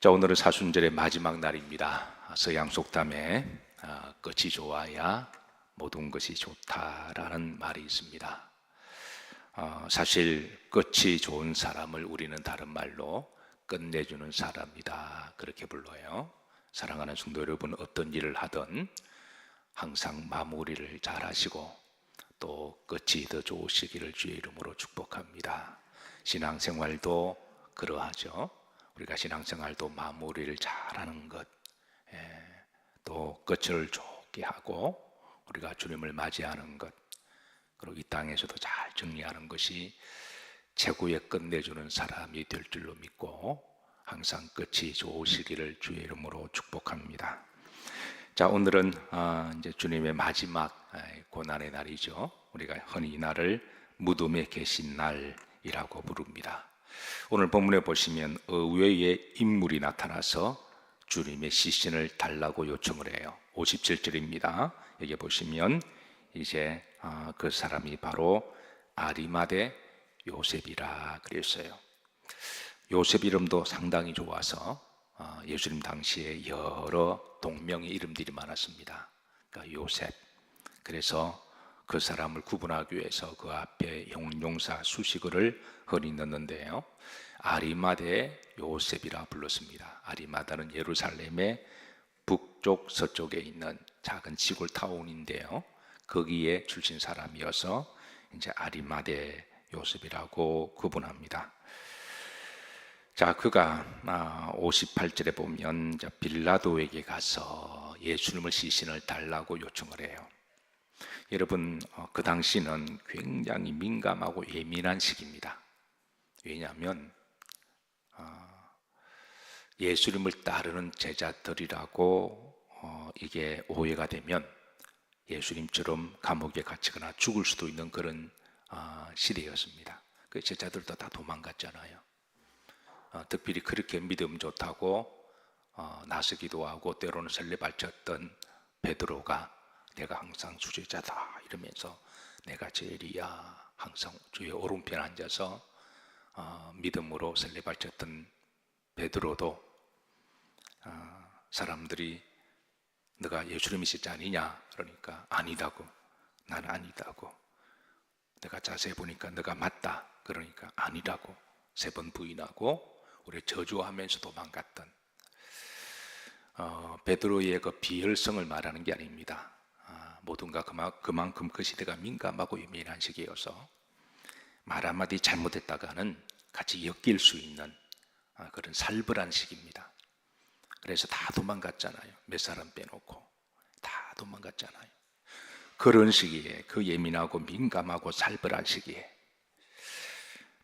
자, 오늘은 사순절의 마지막 날입니다. 서양 속담에 끝이 좋아야 모든 것이 좋다라는 말이 있습니다. 사실 끝이 좋은 사람을 우리는 다른 말로 끝내주는 사람이다 그렇게 불러요. 사랑하는 성도 여러분, 어떤 일을 하든 항상 마무리를 잘 하시고 또 끝이 더 좋으시기를 주의 이름으로 축복합니다. 신앙생활도 그러하죠. 우리가 신앙생활도 마무리를 잘하는 것, 또 끝을 좋게 하고 우리가 주님을 맞이하는 것, 그리고 이 땅에서도 잘 정리하는 것이 최고의 끝내주는 사람이 될 줄로 믿고 항상 끝이 좋으시기를 주의 이름으로 축복합니다. 자, 오늘은 이제 주님의 마지막 고난의 날이죠. 우리가 흔히 이 날을 무덤에 계신 날이라고 부릅니다. 오늘 본문에 보시면 의외의 인물이 나타나서 주님의 시신을 달라고 요청을 해요. 57절입니다. 여기 보시면 이제 그 사람이 바로 아리마대 요셉이라 그랬어요. 요셉 이름도 상당히 좋아서 예수님 당시에 여러 동명의 이름들이 많았습니다. 그러니까 요셉. 그래서 그 사람을 구분하기 위해서 그 앞에 형용사 수식어를 흔히 넣는데요. 아리마대 요셉이라 불렀습니다. 아리마다는 예루살렘의 북쪽 서쪽에 있는 작은 시골 타운인데요. 거기에 출신 사람이어서 이제 아리마대 요셉이라고 구분합니다. 자, 그가 58절에 보면 빌라도에게 가서 예수님의 시신을 달라고 요청을 해요. 여러분, 그 당시는 굉장히 민감하고 예민한 시기입니다. 왜냐하면 예수님을 따르는 제자들이라고 이게 오해가 되면 예수님처럼 감옥에 갇히거나 죽을 수도 있는 그런 시대였습니다. 그 제자들도 다 도망갔잖아요. 특별히 그렇게 믿음 좋다고 나서기도 하고 때로는 설레발쳤던 베드로가 내가 항상 수제자다 이러면서 내가 제일이야 항상 주의 오른편 앉아서 믿음으로 설레발쳤던 베드로도 사람들이 너가 예수님이 진짜 아니냐 그러니까 아니다고, 나는 아니다고, 내가 자세히 보니까 너가 맞다 그러니까 아니라고 3번 부인하고 우리 저주하면서 도망갔던 베드로의 그 비열성을 말하는 게 아닙니다. 모든가 그만큼 그 시대가 민감하고 예민한 시기여서 말 한마디 잘못했다가는 같이 엮일 수 있는 그런 살벌한 시기입니다. 그래서 다 도망갔잖아요. 몇 사람 빼놓고 다 도망갔잖아요. 그런 시기에, 그 예민하고 민감하고 살벌한 시기에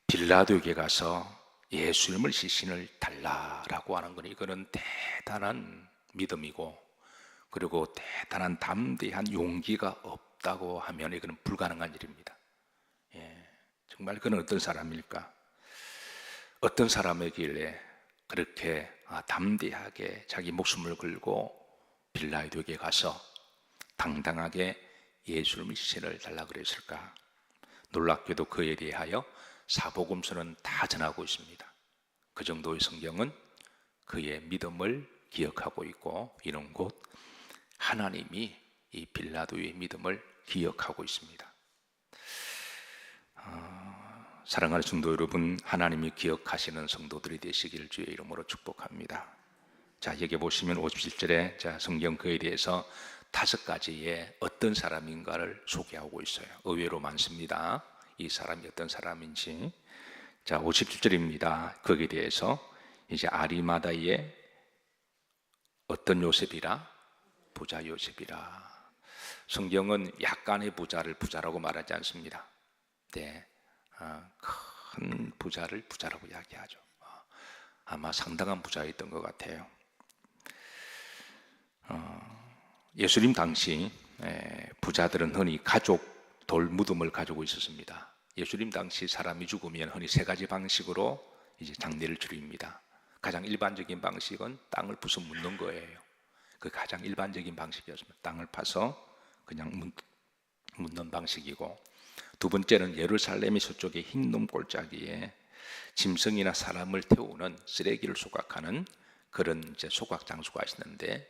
빌라도에게 가서 예수님을 시신을 달라라고 하는 건 이거는 대단한 믿음이고 그리고 대단한 담대한 용기가 없다고 하면 이거는 불가능한 일입니다. 정말 그는 어떤 사람일까? 어떤 사람이길래 그렇게 담대하게 자기 목숨을 걸고 빌라도에게 가서 당당하게 예수님의 시신을 달라 그랬을까? 놀랍게도 그에 대하여 사복음서는 다 전하고 있습니다. 그 정도의 성경은 그의 믿음을 기억하고 있고 이런 곳 하나님이 이 빌라도의 믿음을 기억하고 있습니다. 사랑하는 성도 여러분, 하나님이 기억하시는 성도들이 되시기를 주의 이름으로 축복합니다. 자, 여기 보시면 57절에 자, 성경 그에 대해서 5가지의 어떤 사람인가를 소개하고 있어요. 의외로 많습니다. 이 사람이 어떤 사람인지. 자, 57절입니다. 거기에 대해서 이제 아리마다의 어떤 요셉이라? 부자 요셉이라. 성경은 약간의 부자를 부자라고 말하지 않습니다. 네, 큰 부자를 부자라고 이야기하죠. 아마 상당한 부자였던 것 같아요. 예수님 당시 부자들은 흔히 가족 돌무덤을 가지고 있었습니다. 예수님 당시 사람이 죽으면 흔히 3가지 방식으로 이제 장례를 치릅니다. 가장 일반적인 방식은 땅을 부숴 묻는 거예요. 그 가장 일반적인 방식이었습니다. 땅을 파서 그냥 묻는 방식이고, 2번째는 예루살렘의 서쪽에 흰 놈 골짜기에 짐승이나 사람을 태우는 쓰레기를 소각하는 그런 이제 소각 장수가 있었는데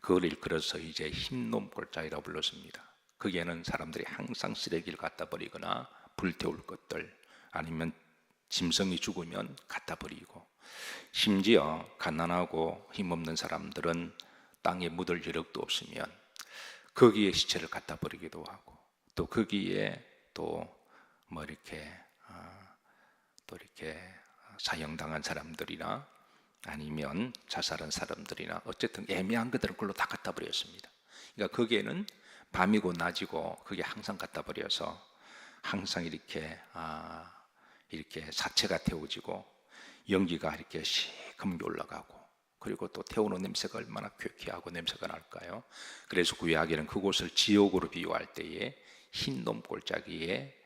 그걸 일컬어서 이제 흰놈 골짜기라고 불렀습니다. 거기에는 사람들이 항상 쓰레기를 갖다 버리거나 불태울 것들, 아니면 짐승이 죽으면 갖다 버리고, 심지어 가난하고 힘없는 사람들은 땅에 묻을 여력도 없으면 거기에 시체를 갖다 버리기도 하고, 또 거기에 또 뭐 이렇게 또 이렇게 사형당한 사람들이나 아니면 자살한 사람들이나 어쨌든 애매한 것들을 그걸로 다 갖다 버렸습니다. 그러니까 거기에는 밤이고 낮이고 그게 항상 갖다 버려서 항상 이렇게 이렇게 사체가 태워지고 연기가 이렇게 시커멓게 올라가고, 그리고 또 태우는 냄새가 얼마나 쾌쾌하고 냄새가 날까요? 그래서 구약에는 그곳을 지옥으로 비유할 때에 흰놈 골짜기에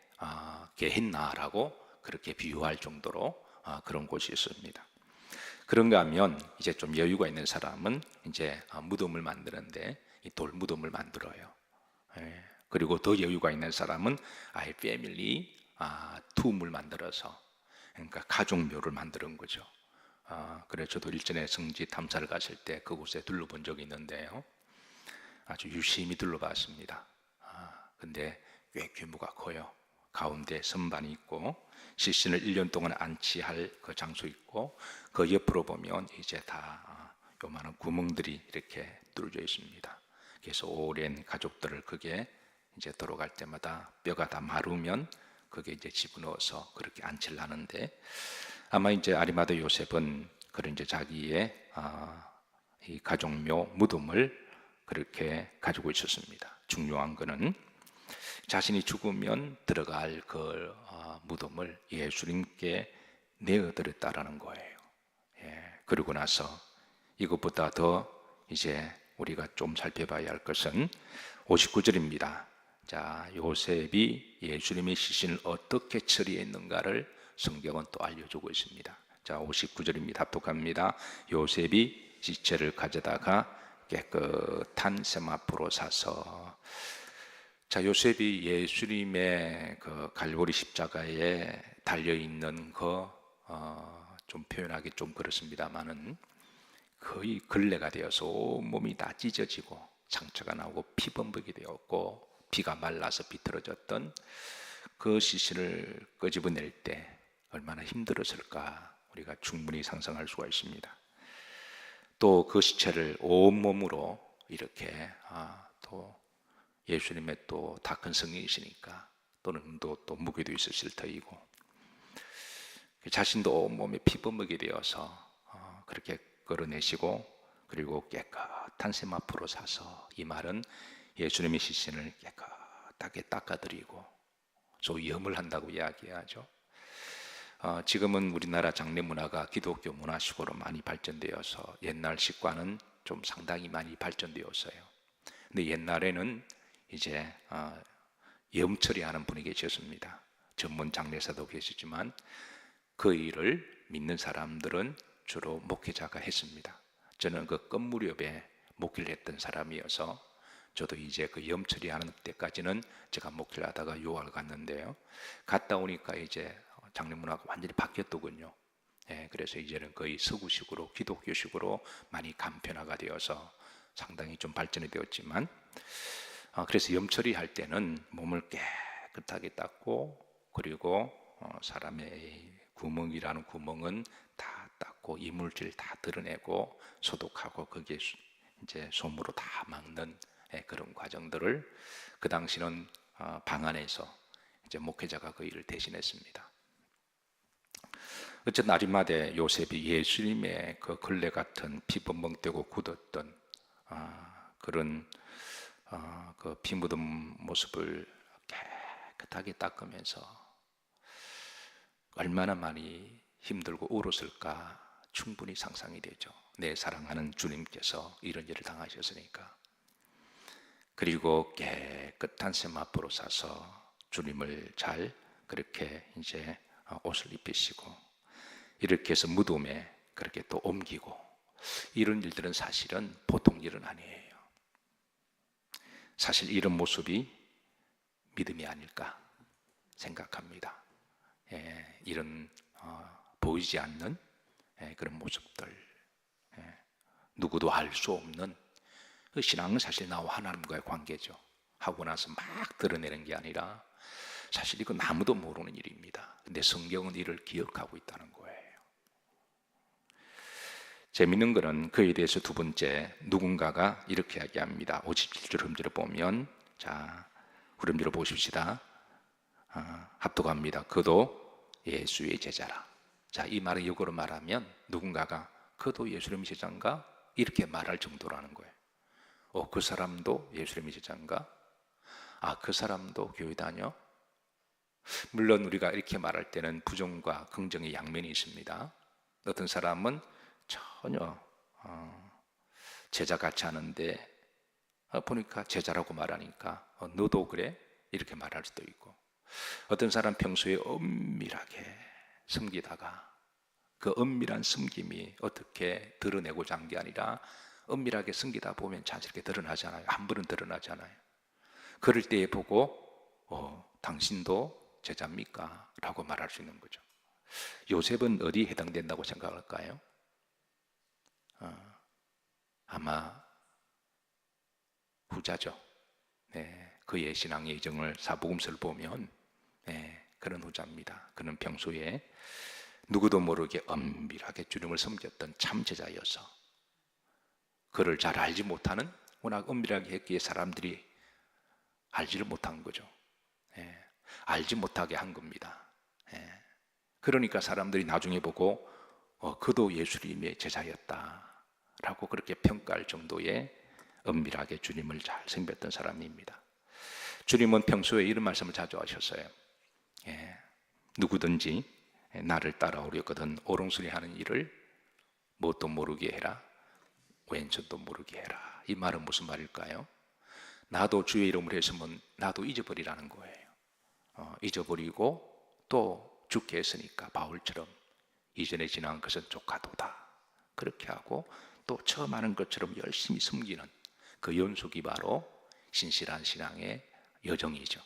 게헨나라고 그렇게 비유할 정도로 그런 곳이 있습니다. 그런가 하면 이제 좀 여유가 있는 사람은 이제 무덤을 만드는데 이 돌무덤을 만들어요. 그리고 더 여유가 있는 사람은 아예 패밀리 툼을 만들어서, 그러니까 가족묘를 만드는 거죠. 그래서 저도 일전에 성지 탐사를 갔을 때 그곳에 둘러본 적이 있는데요, 아주 유심히 둘러봤습니다. 근데 꽤 규모가 커요. 가운데 선반이 있고 시신을 1년 동안 안치할 그 장소 있고, 그 옆으로 보면 이제 다 요만한 구멍들이 이렇게 뚫어져 있습니다. 그래서 오랜 가족들을 그게 이제 돌아갈 때마다 뼈가 다 마르면 그게 이제 집어넣어서 그렇게 안치를 하는데, 아마 이제 아리마다 요셉은 그런 이제 자기의 이 가족묘 무덤을 그렇게 가지고 있었습니다. 중요한 거는 자신이 죽으면 들어갈 그 무덤을 예수님께 내어드렸다라는 거예요. 그러고 나서 이것보다 더 이제 우리가 좀 살펴봐야 할 것은 59절입니다. 자, 요셉이 예수님의 시신을 어떻게 처리했는가를 성경은 또 알려주고 있습니다. 자, 59절입니다. 합독합니다. 요셉이 시체를 가져다가 깨끗한 샘 앞으로 사서, 자, 요셉이 예수님의 그 갈보리 십자가에 달려 있는 좀 표현하기 좀 그렇습니다만은 거의 걸레가 되어서 몸이 다 찢어지고 상처가 나오고 피범벅이 되었고 피가 말라서 비틀어졌던 그 시신을 끄집어낼 때 얼마나 힘들었을까 우리가 충분히 상상할 수가 있습니다. 또 그 시체를 온몸으로 이렇게 또 예수님의 또 다 큰 성령이시니까 또는 또 무게도 있으실 터이고 자신도 온몸에 피범벅이 되어서 그렇게 끌어내시고, 그리고 깨끗한 샘 앞으로 사서, 이 말은 예수님의 시신을 깨끗하게 닦아드리고 소위 염을 한다고 이야기하죠. 지금은 우리나라 장례 문화가 기독교 문화식으로 많이 발전되어서 옛날 식과는 좀 상당히 많이 발전되었어요. 근데 옛날에는 이제 염 처리하는 분이 계셨습니다. 전문 장례사도 계시지만 그 일을 믿는 사람들은 주로 목회자가 했습니다. 저는 그 끝 무렵에 목회를 했던 사람이어서 저도 이제 그 염 처리하는 때까지는 제가 목회를 하다가 유학을 갔는데요, 갔다 오니까 이제 장례 문화가 완전히 바뀌었더군요. 그래서 이제는 거의 서구식으로 기독교식으로 많이 간편화가 되어서 상당히 좀 발전이 되었지만, 그래서 염 처리할 때는 몸을 깨끗하게 닦고, 그리고 사람의 구멍이라는 구멍은 다 닦고 이물질 다 드러내고 소독하고 거기에 이제 솜으로 다 막는 그런 과정들을 그 당시는 방 안에서 이제 목회자가 그 일을 대신했습니다. 어쨌든 아리마대 요셉이 예수님의 그 걸레 같은 피범벅되고 굳었던 그런 그 피 묻은 모습을 깨끗하게 닦으면서 얼마나 많이 힘들고 울었을까 충분히 상상이 되죠. 내 사랑하는 주님께서 이런 일을 당하셨으니까. 그리고 깨끗한 샘 앞으로 사서 주님을 잘 그렇게 이제 옷을 입히시고, 이렇게 해서 무덤에 그렇게 또 옮기고, 이런 일들은 사실은 보통 일은 아니에요. 사실 이런 모습이 믿음이 아닐까 생각합니다. 이런 보이지 않는 그런 모습들, 누구도 알 수 없는 그 신앙은 사실 나와 하나님과의 관계죠. 하고 나서 막 드러내는 게 아니라 사실 이건 아무도 모르는 일입니다. 근데 성경은 이를 기억하고 있다는 거예요. 재밌는 거는 그에 대해서 두 번째, 누군가가 이렇게 이야기합니다. 57절 흠지를 보면, 자, 후렴지를 보십시다. 합독합니다. 그도 예수의 제자라. 자, 이 말을 역으로 말하면 누군가가 그도 예수님의 제자인가? 이렇게 말할 정도라는 거예요. 그 사람도 예수님의 제자인가? 그 사람도 교회 다녀? 물론 우리가 이렇게 말할 때는 부정과 긍정의 양면이 있습니다. 어떤 사람은 전혀 제자 같지 않은데 보니까 제자라고 말하니까 너도 그래? 이렇게 말할 수도 있고, 어떤 사람 평소에 엄밀하게 섬기다가 그 엄밀한 섬김이 어떻게 드러내고자 한 게 아니라 엄밀하게 섬기다 보면 자연스럽게 드러나잖아요. 한 번은 드러나잖아요. 그럴 때에 보고 당신도 제자입니까? 라고 말할 수 있는 거죠. 요셉은 어디에 해당된다고 생각할까요? 아마 후자죠. 그의 신앙의 여정을 사복음서를 보면 그런 후자입니다. 그는 평소에 누구도 모르게 엄밀하게 주님을 섬겼던 참 제자여서 그를 잘 알지 못하는, 워낙 엄밀하게 했기에 사람들이 알지를 못한 거죠. 알지 못하게 한 겁니다. 그러니까 사람들이 나중에 보고 그도 예수님의 제자였다 라고 그렇게 평가할 정도의 엄밀하게 주님을 잘 섬겼던 사람입니다. 주님은 평소에 이런 말씀을 자주 하셨어요. 누구든지 나를 따라오려거든 오롱소리 하는 일을 뭣도 모르게 해라, 왼손도 모르게 해라. 이 말은 무슨 말일까요? 나도 주의 이름을 했으면 나도 잊어버리라는 거예요. 잊어버리고 또 죽게 했으니까 바울처럼 이전에 지난 것은 조카도다 그렇게 하고 또 처음 하는 것처럼 열심히 숨기는 그 연속이 바로 신실한 신앙의 여정이죠.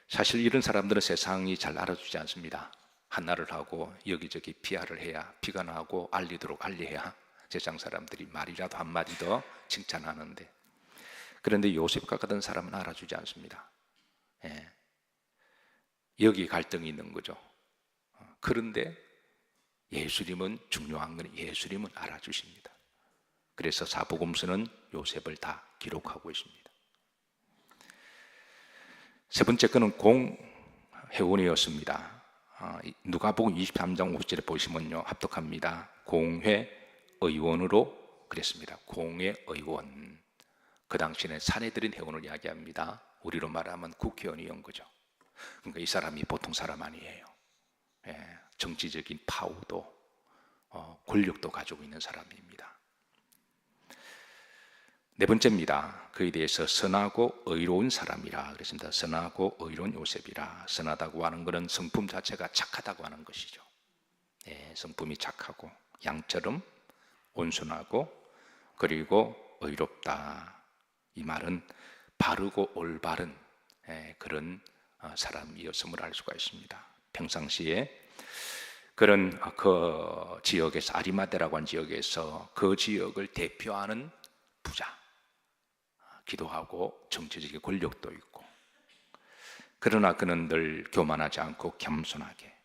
사실 이런 사람들은 세상이 잘 알아주지 않습니다. 하나를 하고 여기저기 PR을 해야, 피가 나고 알리도록 알려야 세상 사람들이 말이라도 한마디 더 칭찬하는데, 그런데 요셉과 같은 사람은 알아주지 않습니다. 여기 갈등이 있는 거죠. 그런데 예수님은, 중요한 건 예수님은 알아주십니다. 그래서 사복음서는 요셉을 다 기록하고 있습니다. 세 번째 거는 공회원이었습니다. 누가복음 23장 50절에 보시면요, 합독합니다. 공회의원으로 그랬습니다. 공회의원. 그 당시에는 사내들인 회원을 이야기합니다. 우리로 말하면 국회의원이온 거죠. 그러니까 이 사람이 보통 사람 아니에요. 정치적인 파워도 권력도 가지고 있는 사람입니다. 네 번째입니다. 그에 대해서 선하고 의로운 사람이라 그랬습니다. 선하고 의로운 요셉이라. 선하다고 하는 것은 성품 자체가 착하다고 하는 것이죠. 성품이 착하고 양처럼 온순하고 그리고 의롭다. 이 말은 바르고 올바른 그런 사람이었음을 알 수가 있습니다. 평상시에 그런 그 지역에서, 아리마대라고 하는 지역에서 그 지역을 대표하는 부자, 기도하고 정치적인 권력도 있고, 그러나 그는 늘 교만하지 않고 겸손하게,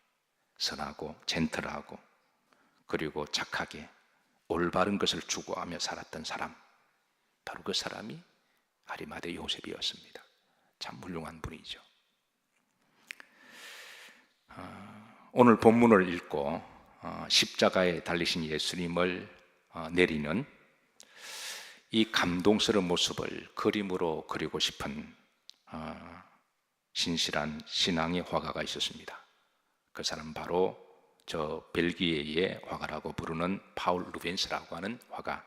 선하고 젠틀하고 그리고 착하게 올바른 것을 추구하며 살았던 사람, 바로 그 사람이 아리마대 요셉이었습니다. 참 훌륭한 분이죠. 오늘 본문을 읽고 십자가에 달리신 예수님을 내리는 이 감동스러운 모습을 그림으로 그리고 싶은 신실한 신앙의 화가가 있었습니다. 그 사람 바로 저 벨기에의 화가라고 부르는 파울 루벤스라고 하는 화가,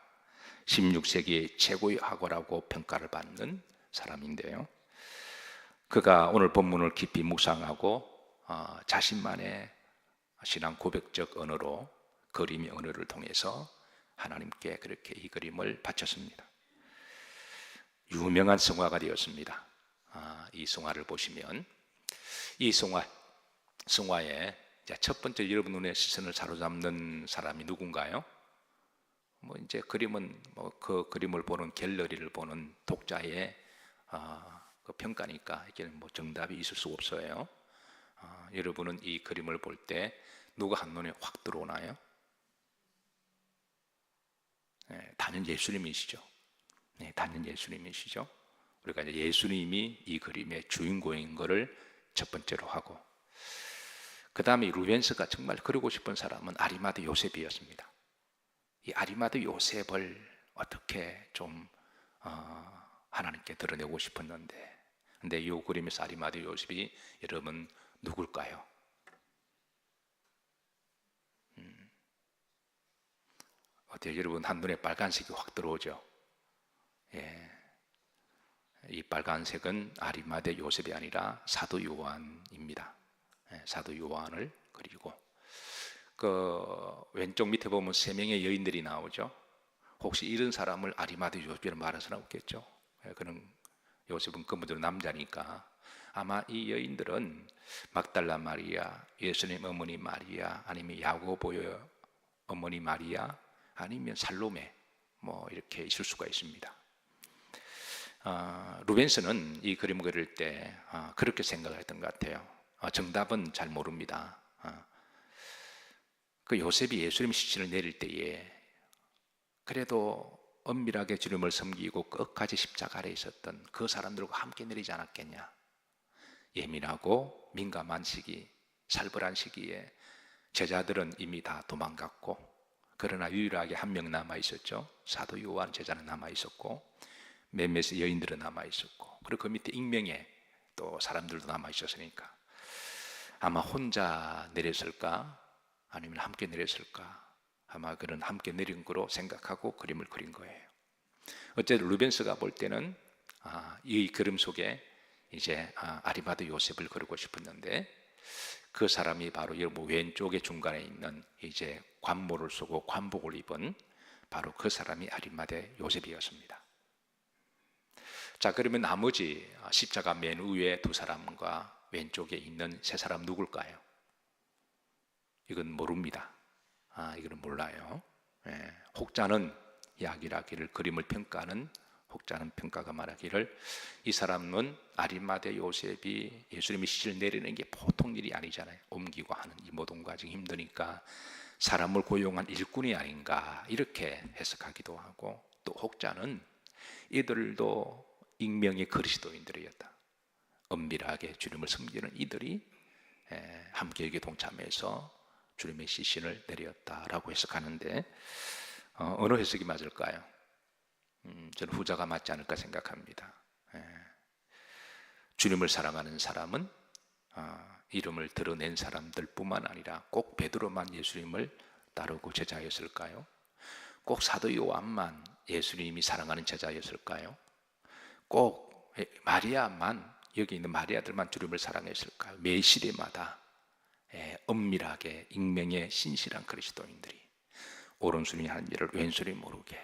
16세기의 최고의 화가라고 평가를 받는 사람인데요, 그가 오늘 본문을 깊이 묵상하고 자신만의 신앙 고백적 언어로, 그림의 언어를 통해서 하나님께 그렇게 이 그림을 바쳤습니다. 유명한 성화가 되었습니다. 이 성화를 보시면 이 성화에 자, 첫 번째 여러분 눈의 시선을 사로잡는 사람이 누군가요? 뭐 이제 그림은 뭐 그 그림을 보는 갤러리를 보는 독자의 그 평가니까 이게 뭐 정답이 있을 수 없어요. 여러분은 이 그림을 볼 때 누가 한눈에 확 들어오나요? 단연 예수님이시죠. 단연 예수님이시죠. 우리가 이제 예수님이 이 그림의 주인공인 것을 첫 번째로 하고, 그 다음에 루벤스가 정말 그리고 싶은 사람은 아리마대 요셉이었습니다. 이 아리마대 요셉을 어떻게 좀 하나님께 드러내고 싶었는데, 근데 이 그림에서 아리마대 요셉이 여러분 누굴까요? 어때요? 여러분 한눈에 빨간색이 확 들어오죠? 예. 이 빨간색은 아리마대 요셉이 아니라 사도 요한입니다. 사도 요한을 그리고 그 왼쪽 밑에 보면 세 명의 여인들이 나오죠. 혹시 이런 사람을 아리마대 요셉이라고 말할 수는 없겠죠. 그는 요셉은 그분들은 남자니까 아마 이 여인들은 막달라 마리아, 예수님 어머니 마리아, 아니면 야고보의 어머니 마리아, 아니면 살로메 뭐 이렇게 있을 수가 있습니다. 루벤스는 이 그림을 그릴 때 그렇게 생각을 했던 것 같아요. 정답은 잘 모릅니다. 그 요셉이 예수님 시신을 내릴 때에 그래도 엄밀하게 주님을 섬기고 끝까지 십자가 아래 있었던 그 사람들과 함께 내리지 않았겠냐. 예민하고 민감한 시기, 살벌한 시기에 제자들은 이미 다 도망갔고, 그러나 유일하게 한 명 남아 있었죠. 사도 요한 제자는 남아 있었고, 몇몇 여인들은 남아 있었고, 그리고 그 밑에 익명의 또 사람들도 남아 있었으니까 아마 혼자 내렸을까 아니면 함께 내렸을까, 아마 그런 함께 내린 거로 생각하고 그림을 그린 거예요. 어쨌든 루벤스가 볼 때는 이 그림 속에 이제 아리마대 요셉을 그리고 싶었는데, 그 사람이 바로 여러분 왼쪽에 중간에 있는 이제 관모를 쓰고 관복을 입은 바로 그 사람이 아리마대 요셉이었습니다. 자, 그러면 나머지 십자가 맨 위에 두 사람과 왼쪽에 있는 세 사람 누굴까요? 이건 모릅니다. 이건 몰라요. 혹자는 이야기를 그림을 평가하는 혹자는 평가가 말하기를 이 사람은 아리마대 요셉이 예수님의 시신을 내리는 게 보통 일이 아니잖아요. 옮기고 하는 이 모든 과정이 힘드니까 사람을 고용한 일꾼이 아닌가 이렇게 해석하기도 하고, 또 혹자는 이들도 익명의 그리스도인들이었다. 엄밀하게 주님을 섬기는 이들이 함께 여기 동참해서 주님의 시신을 내렸다라고 해석하는데, 어느 해석이 맞을까요? 저는 후자가 맞지 않을까 생각합니다. 주님을 사랑하는 사람은 이름을 드러낸 사람들 뿐만 아니라 꼭 베드로만 예수님을 따르고 제자였을까요? 꼭 사도 요한만 예수님이 사랑하는 제자였을까요? 꼭 마리아만, 여기 있는 마리아들만 주님을 사랑했을까요? 매 시대마다 엄밀하게 익명의 신실한 그리스도인들이 오른손이 하는 일을 왼손이 모르게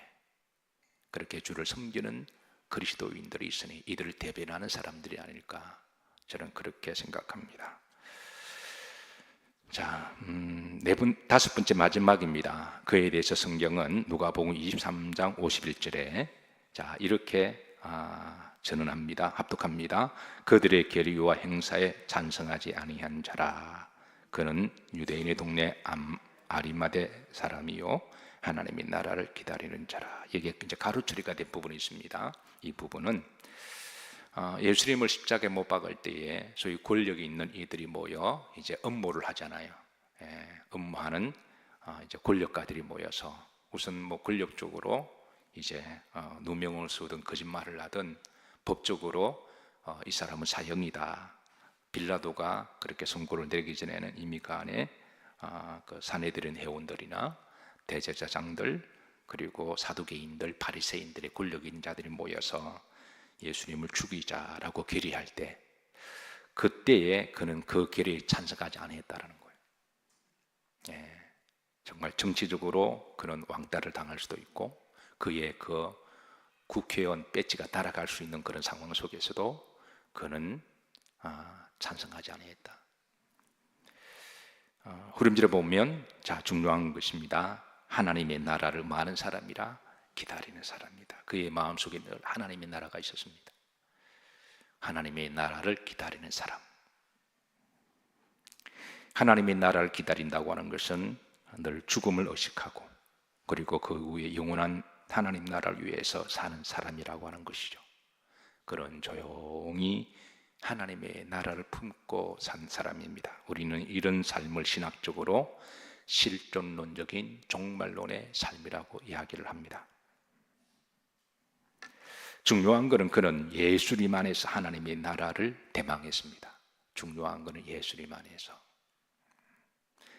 그렇게 주를 섬기는 그리스도인들이 있으니 이들을 대변하는 사람들이 아닐까, 저는 그렇게 생각합니다. 자, 다섯 번째 마지막입니다. 그에 대해서 성경은 누가복음 23장 51절에 자 이렇게 전언합니다. 합독합니다. 그들의 계리와 행사에 찬성하지 아니한 자라. 그는 유대인의 동네 아리마대 사람이요 하나님의 나라를 기다리는 자라. 이게 이제 가로 처리가 된 부분이 있습니다. 이 부분은 예수님을 십자가에 못 박을 때에 소위 권력이 있는 이들이 모여 이제 음모를 하잖아요. 음모하는 이제 권력가들이 모여서 우선 뭐 권력적으로 이제 누명을 쓰든 거짓말을 하든 법적으로 이 사람은 사형이다. 빌라도가 그렇게 선고를 내리기 전에는 이미 그 안에 그 사내들인 회원들이나 대제사장들 그리고 사두개인들 바리새인들의 권력 있는 자들이 모여서 예수님을 죽이자라고 결의할 때, 그때에 그는 그 결의에 찬성하지 않았다는 거예요. 정말 정치적으로 그는 왕따를 당할 수도 있고 그의 그 국회의원 배지가 날아갈 수 있는 그런 상황 속에서도 그는 찬성하지 않았다. 후렴절에 보면 자 중요한 것입니다. 하나님의 나라를 많은 사람이라 기다리는 사람이다. 그의 마음속에 늘 하나님의 나라가 있었습니다. 하나님의 나라를 기다리는 사람. 하나님의 나라를 기다린다고 하는 것은 늘 죽음을 의식하고 그리고 그 후에 영원한 하나님 나라를 위해서 사는 사람이라고 하는 것이죠. 그런 조용히 하나님의 나라를 품고 산 사람입니다. 우리는 이런 삶을 신학적으로 실존론적인 종말론의 삶이라고 이야기를 합니다. 중요한 것은 그는 예수님 안에서 하나님의 나라를 대망했습니다. 중요한 것은 예수님 안에서.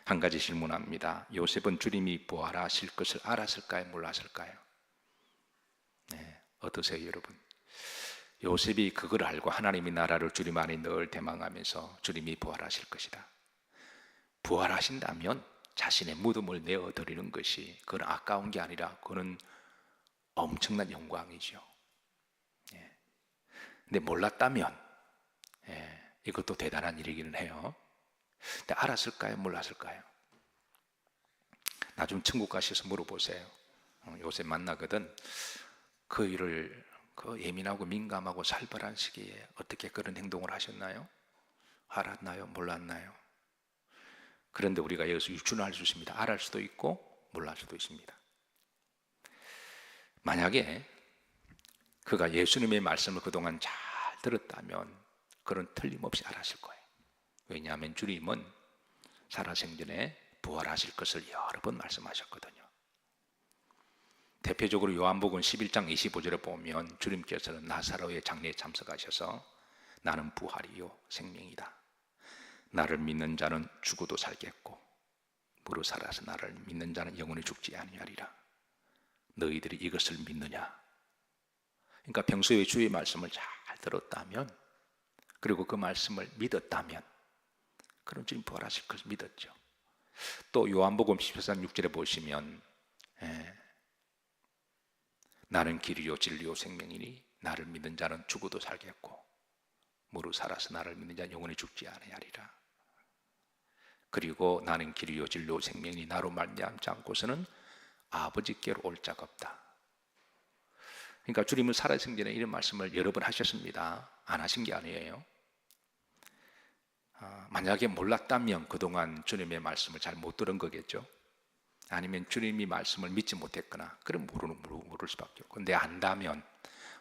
한 가지 질문합니다. 요셉은 주님이 부활하실 것을 알았을까요? 몰랐을까요? 네, 어떠세요 여러분? 요셉이 그걸 알고 하나님의 나라를 주님 안에 늘 대망하면서 주님이 부활하실 것이다. 부활하신다면 자신의 무덤을 내어드리는 것이 그건 아까운 게 아니라 그건 엄청난 영광이죠. 근데 몰랐다면 이것도 대단한 일이기는 해요. 근데 알았을까요? 몰랐을까요? 나중 천국 가셔서 물어보세요. 요새 만나거든. 그 일을 그 예민하고 민감하고 살벌한 시기에 어떻게 그런 행동을 하셨나요? 알았나요? 몰랐나요? 그런데 우리가 여기서 유추할 수 있습니다. 알을 수도 있고 몰랄 수도 있습니다. 만약에 그가 예수님의 말씀을 그동안 잘 들었다면 그런 틀림없이 알았을 거예요. 왜냐하면 주님은 살아생전에 부활하실 것을 여러 번 말씀하셨거든요. 대표적으로 요한복음 11장 25절에 보면 주님께서는 나사로의 장례에 참석하셔서 나는 부활이요 생명이다. 나를 믿는 자는 죽어도 살겠고 무릇 살아서 나를 믿는 자는 영원히 죽지 아니하리라. 너희들이 이것을 믿느냐? 그러니까 평소에 주의 말씀을 잘 들었다면 그리고 그 말씀을 믿었다면 그럼 주님 부활하실 것을 믿었죠. 또 요한복음 14장 6절에 보시면 나는 길이요 진리요 생명이니 나를 믿는 자는 죽어도 살겠고 무릇 살아서 나를 믿는 자는 영원히 죽지 아니하리라. 그리고 나는 길이요 진리요 생명이니 나로 말미암지 않고서는 아버지께로 올 자가 없다. 그러니까 주님은 살아생전에 이런 말씀을 여러 번 하셨습니다. 안 하신 게 아니에요. 만약에 몰랐다면 그동안 주님의 말씀을 잘 못 들은 거겠죠. 아니면 주님이 말씀을 믿지 못했거나 그럼 모를 수밖에 없고, 근데 안다면,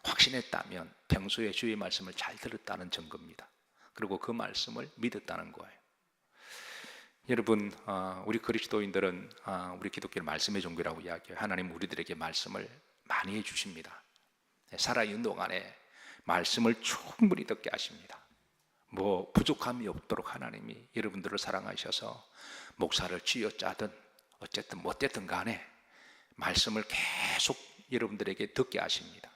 확신했다면 평소에 주의 말씀을 잘 들었다는 증거입니다. 그리고 그 말씀을 믿었다는 거예요. 여러분, 우리 그리스도인들은 우리 기독교를 말씀의 종교라고 이야기해요. 하나님 우리들에게 말씀을 많이 해주십니다. 살아있는 동안에 말씀을 충분히 듣게 하십니다. 뭐 부족함이 없도록 하나님이 여러분들을 사랑하셔서 목사를 쥐어짜든 어쨌든 못됐든 간에 말씀을 계속 여러분들에게 듣게 하십니다.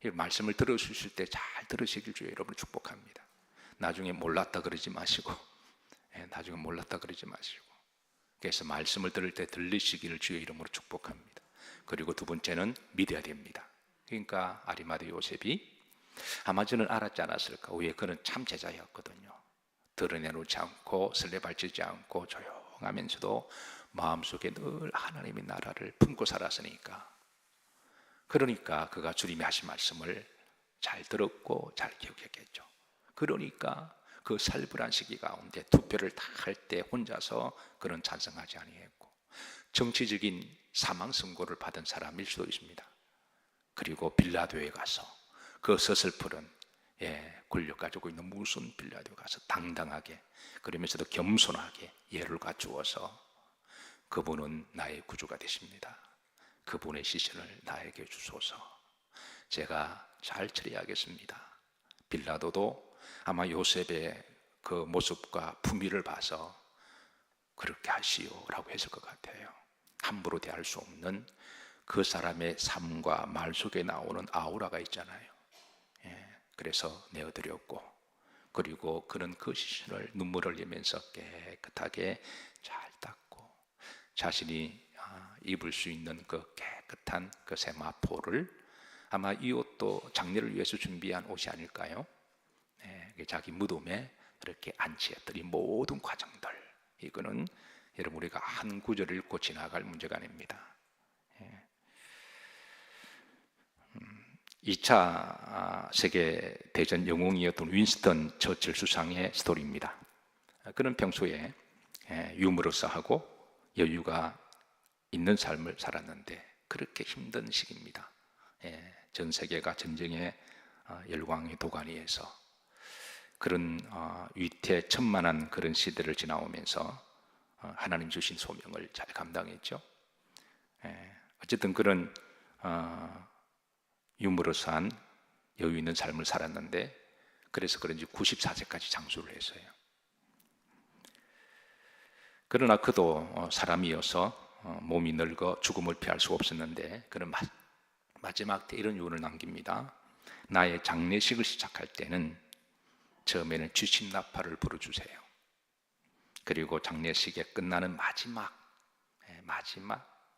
이 말씀을 들어주실 때 잘 들으시길 주여 여러분을 축복합니다. 나중에 몰랐다 그러지 마시고, 나중에 몰랐다 그러지 마시고, 그래서 말씀을 들을 때 들리시기를 주의 이름으로 축복합니다. 그리고 두 번째는 믿어야 됩니다. 그러니까 아리마대 요셉이 아마 저는 알았지 않았을까. 왜? 그는 참 제자였거든요. 드러내놓지 않고 설레발치지 않고 조용하면서도 마음속에 늘 하나님의 나라를 품고 살았으니까. 그러니까 그가 주님이 하신 말씀을 잘 들었고 잘 기억했겠죠. 그러니까 그 살벌한 시기 가운데 투표를 다 할 때 혼자서 그런 찬성하지 아니했고 정치적인 사망 선고를 받은 사람일 수도 있습니다. 그리고 빌라도에 가서 그 서슬프른 권력 가지고 있는 무슨 빌라도에 가서 당당하게, 그러면서도 겸손하게 예를 갖추어서 그분은 나의 구주가 되십니다. 그분의 시신을 나에게 주소서. 제가 잘 처리하겠습니다. 빌라도도 아마 요셉의 그 모습과 품위를 봐서 그렇게 하시오라고 했을 것 같아요. 함부로 대할 수 없는 그 사람의 삶과 말 속에 나오는 아우라가 있잖아요. 그래서 내어드렸고, 그리고 그는 그 시신을 눈물을 흘리면서 깨끗하게 잘 닦고 자신이 입을 수 있는 그 깨끗한 그 세마포를, 아마 이 옷도 장례를 위해서 준비한 옷이 아닐까요? 자기 무덤에 이렇게 안치했던 이 모든 과정들, 이거는 여러분 우리가 한 구절을 읽고 지나갈 문제가 아닙니다. 2차 세계대전 영웅이었던 윈스턴 처칠 수상의 스토리입니다. 그는 평소에 유머러스하고 여유가 있는 삶을 살았는데 그렇게 힘든 시기입니다. 전 세계가 전쟁의 열광의 도가니에서 그런 위태천만한 그런 시대를 지나오면서 하나님 주신 소명을 잘 감당했죠. 어쨌든 그런 유머러스한 여유 있는 삶을 살았는데 그래서 그런지 94세까지 장수를 했어요. 그러나 그도 사람이어서 몸이 늙어 죽음을 피할 수 없었는데 그는 마지막 때 이런 유언을 남깁니다. 나의 장례식을 시작할 때는 처음에는 주신나팔을 불어주세요. 그리고 장례식에 끝나는 마지막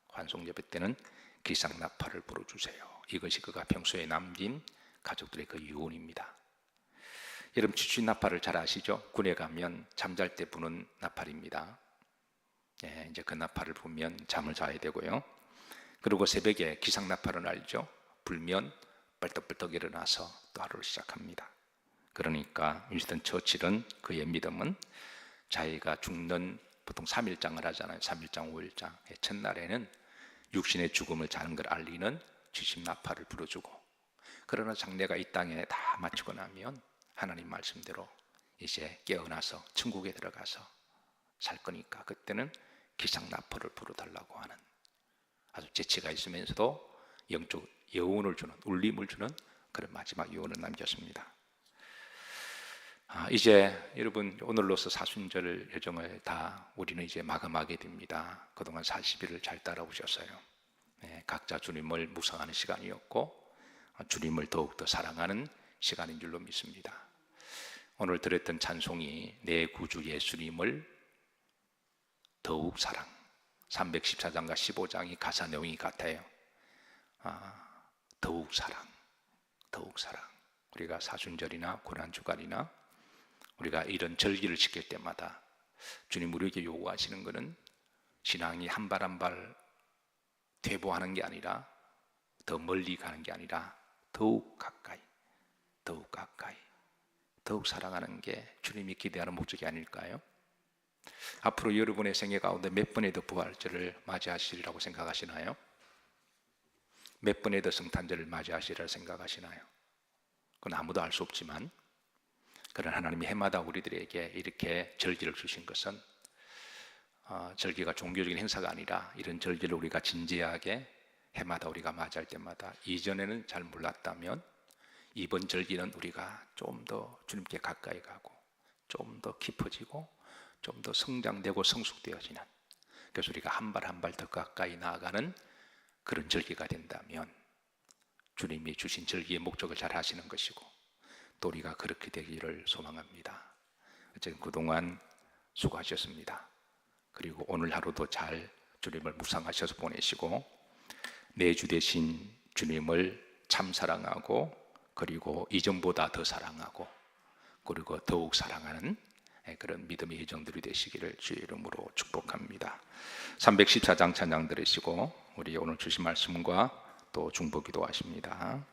환송 예배 때는 기상나팔을 불어주세요. 이것이 그가 평소에 남긴 가족들의 그 유언입니다. 여러분 주신나팔을 잘 아시죠? 군에 가면 잠잘 때 부는 나팔입니다. 이제 그 나팔을 불면 잠을 자야 되고요. 그리고 새벽에 기상나팔은 알죠? 불면 벌떡벌떡 일어나서 또 하루를 시작합니다. 그러니까 윈스턴 처칠은 그의 믿음은 자기가 죽는 보통 3일장을 하잖아요. 3일장, 5일장. 첫날에는 육신의 죽음을 자는 걸 알리는 주신나팔을 불어주고 그러나 장례가 이 땅에 다 마치고 나면 하나님 말씀대로 이제 깨어나서 천국에 들어가서 살 거니까 그때는 기상나팔을 불어달라고 하는 아주 재치가 있으면서도 영적 여운을 주는 울림을 주는 그런 마지막 유언을 남겼습니다. 이제 여러분 오늘로서 사순절 여정을 다 우리는 이제 마감하게 됩니다. 그동안 40일을 잘 따라오셨어요. 각자 주님을 묵상하는 시간이었고 주님을 더욱더 사랑하는 시간인 줄로 믿습니다. 오늘 들었던 찬송이 내 구주 예수님을 더욱 사랑 314장과 15장이 가사 내용이 같아요. 더욱 사랑 우리가 사순절이나 고난주간이나 우리가 이런 절기를 지킬 때마다 주님 우리에게 요구하시는 것은 신앙이 한 발 한 발 퇴보하는 게 아니라 더 멀리 가는 게 아니라 더욱 가까이 더욱 사랑하는 게 주님이 기대하는 목적이 아닐까요? 앞으로 여러분의 생애 가운데 몇 번의 더 부활절을 맞이하시리라고 생각하시나요? 몇 번의 더 성탄절을 맞이하시리라고 생각하시나요? 그건 아무도 알 수 없지만 그런 하나님이 해마다 우리들에게 이렇게 절기를 주신 것은 절기가 종교적인 행사가 아니라 이런 절기를 우리가 진지하게 해마다 우리가 맞이할 때마다 이전에는 잘 몰랐다면 이번 절기는 우리가 좀 더 주님께 가까이 가고 좀 더 깊어지고 좀 더 성장되고 성숙되어지는 그래서 우리가 한 발 한 발 더 가까이 나아가는 그런 절기가 된다면 주님이 주신 절기의 목적을 잘 하시는 것이고 또 우리가 그렇게 되기를 소망합니다. 어쨌든 그동안 수고하셨습니다. 그리고 오늘 하루도 잘 주님을 묵상하셔서 보내시고 내 주 되신 주님을 참 사랑하고 그리고 이전보다 더 사랑하고 그리고 더욱 사랑하는 그런 믿음의 여정들이 되시기를 주의 이름으로 축복합니다. 314장 찬양 들으시고 우리 오늘 주신 말씀과 또 중보 기도하십니다.